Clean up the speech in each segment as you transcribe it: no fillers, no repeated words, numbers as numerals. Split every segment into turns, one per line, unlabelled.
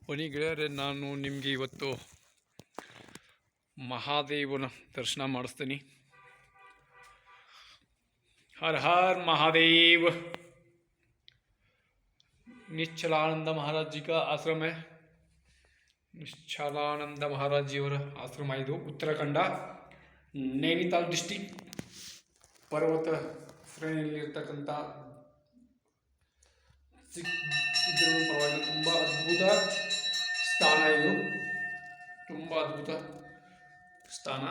ಬನ್ನಿ ಗೆಳೆಯರೆ, ನಾನು ನಿಮಗೆ ಇವತ್ತು ಮಹಾದೇವನ ದರ್ಶನ ಮಾಡಿಸ್ತೀನಿ. हर हर महादेव। निश्चलानंद महाराज जी का आश्रम है. निश्चलानंद महाराज जी आश्रम ಇದು ಉತ್ತರಾಖಂಡ ನೈನಿತಾಲ್ ಡಿಸ್ಟ್ರಿಕ್ಟ್ ಪರ್ವತ ಶ್ರೇಣಿಯಲ್ಲಿರ್ತಕ್ಕಂಥ ಇದರ ಪರವಾಗಿ ತುಂಬ ಅದ್ಭುತ ಸ್ಥಾನ. ಇದು ತುಂಬ ಅದ್ಭುತ ಸ್ಥಾನ.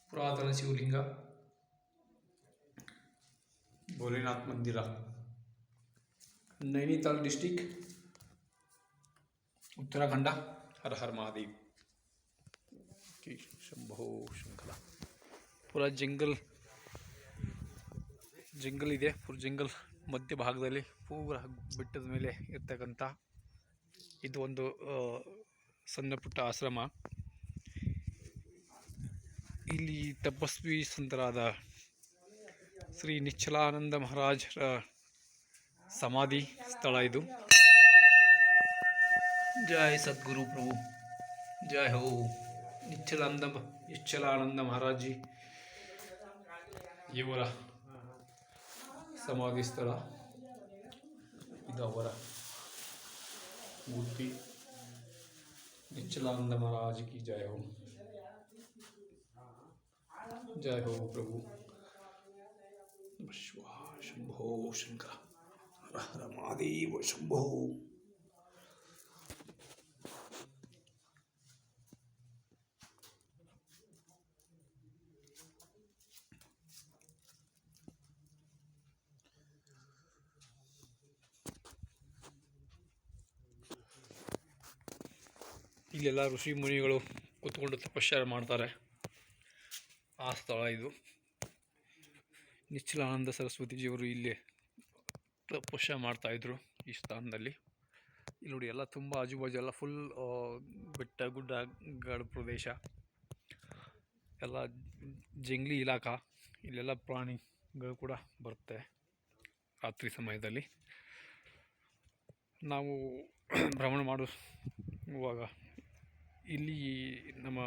ಪುರಾತನ ಶಿವಲಿಂಗ, भोलेनाथ मंदिर, नैनीताल डिस्ट्रिक्ट उत्तराखंड. हर हर महादेव की शंभो शंकर. पूरा जंगल ಇದೆ. पूरा जंगल ಮಧ್ಯ ಭಾಗದಲ್ಲಿ ಪೂರ ಬೆಟ್ಟದ ಮೇಲೆ ಇರ್ತಕ್ಕಂಥ ಇದು ಒಂದು ಸಣ್ಣ ಪುಟ್ಟ ಆಶ್ರಮ. ಇಲ್ಲಿ ತಪಸ್ವಿ ಸಂತರಾದ ಶ್ರೀ ನಿಶ್ಚಲಾನಂದ ಮಹಾರಾಜರ ಸಮಾಧಿ ಸ್ಥಳ ಇದು. ಜಯ ಸದ್ಗುರು ಪ್ರಭು, ಜಯ ಹೋ. ನಿಶ್ಚಲಾನಂದ ಮಹಾರಾಜ್ ಜಿ ಇವರ ಸಮಾಧಿ ಸ್ಥಳ ಇದು. ಅವರ ಮೂರ್ತಿ. निश्चलानंद महाराज की जय हो. जय हो प्रभु. शंभो शंकर. हर हर महादेव. शंभो. ಇಲ್ಲೆಲ್ಲ ಋಷಿ ಮುನಿಗಳು ಕೂತ್ಕೊಂಡು ತಪಶ್ಚರ್ಯ ಮಾಡ್ತಾರೆ. ಆ ಸ್ಥಳ ಇದು. ನಿಶ್ಚಲಾನಂದ ಸರಸ್ವತಿಜಿಯವರು ಇಲ್ಲಿ ತಪಸ್ಯ ಮಾಡ್ತಾಯಿದ್ರು ಈ ಸ್ಥಾನದಲ್ಲಿ. ಇಲ್ಲಿ ನೋಡಿ, ಎಲ್ಲ ತುಂಬ ಆಜುಬಾಜು ಎಲ್ಲ ಫುಲ್ ಬೆಟ್ಟ ಗುಡ್ಡಗಳ ಪ್ರದೇಶ, ಎಲ್ಲ ಜಂಗ್ಲಿ ಇಲಾಖ. ಇಲ್ಲೆಲ್ಲ ಪ್ರಾಣಿಗಳು ಕೂಡ ಬರುತ್ತೆ ರಾತ್ರಿ ಸಮಯದಲ್ಲಿ. ನಾವು ಭ್ರಮಣ ಮಾಡುವಾಗ ಇಲ್ಲಿ ನಮ್ಮ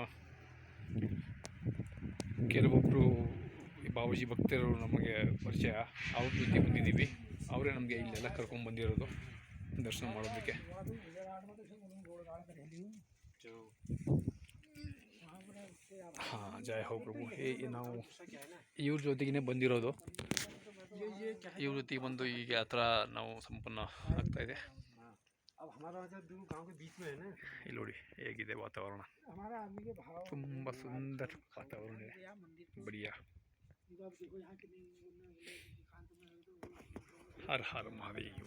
ಕೆಲವೊಬ್ಬರು ಬಾಬಾಜಿ ಭಕ್ತರು ನಮಗೆ ಪರಿಚಯ, ಅವ್ರ ಜೊತೆ ಬಂದಿದ್ದೀವಿ. ಅವರೇ ನಮಗೆ ಇಲ್ಲೆಲ್ಲ ಕರ್ಕೊಂಡು ಬಂದಿರೋದು ದರ್ಶನ ಮಾಡೋದಕ್ಕೆ. ಹಾಂ, ಜಯ ಹೋ ಪ್ರಭು. ನಾವು ಇವ್ರ ಜೊತೆಗೇ ಬಂದಿರೋದು. ಇವ್ರ ಜೊತೆಗೆ ಬಂದು ಈಗ ಯಾತ್ರಾ ನಾವು ಸಂಪನ್ನ ಆಗ್ತಾಯಿದೆ. ಇಲ್ಲಿ ನೋಡಿ ಹೇಗಿದೆ ವಾತಾವರಣ. ತುಂಬ ಸುಂದರ ವಾತಾವರಣ ಇದೆ. ಬಡಿಯಾ. हर हर महादेव.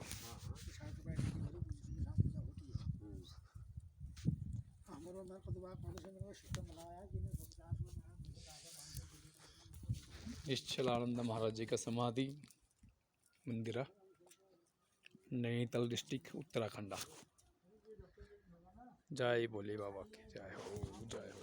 निश्चलानंद महाराज जी का समाधि मंदिर, नैनीताल डिस्ट्रिक्ट उत्तराखंड. जय बोले बाबा के जय हो, जय हो.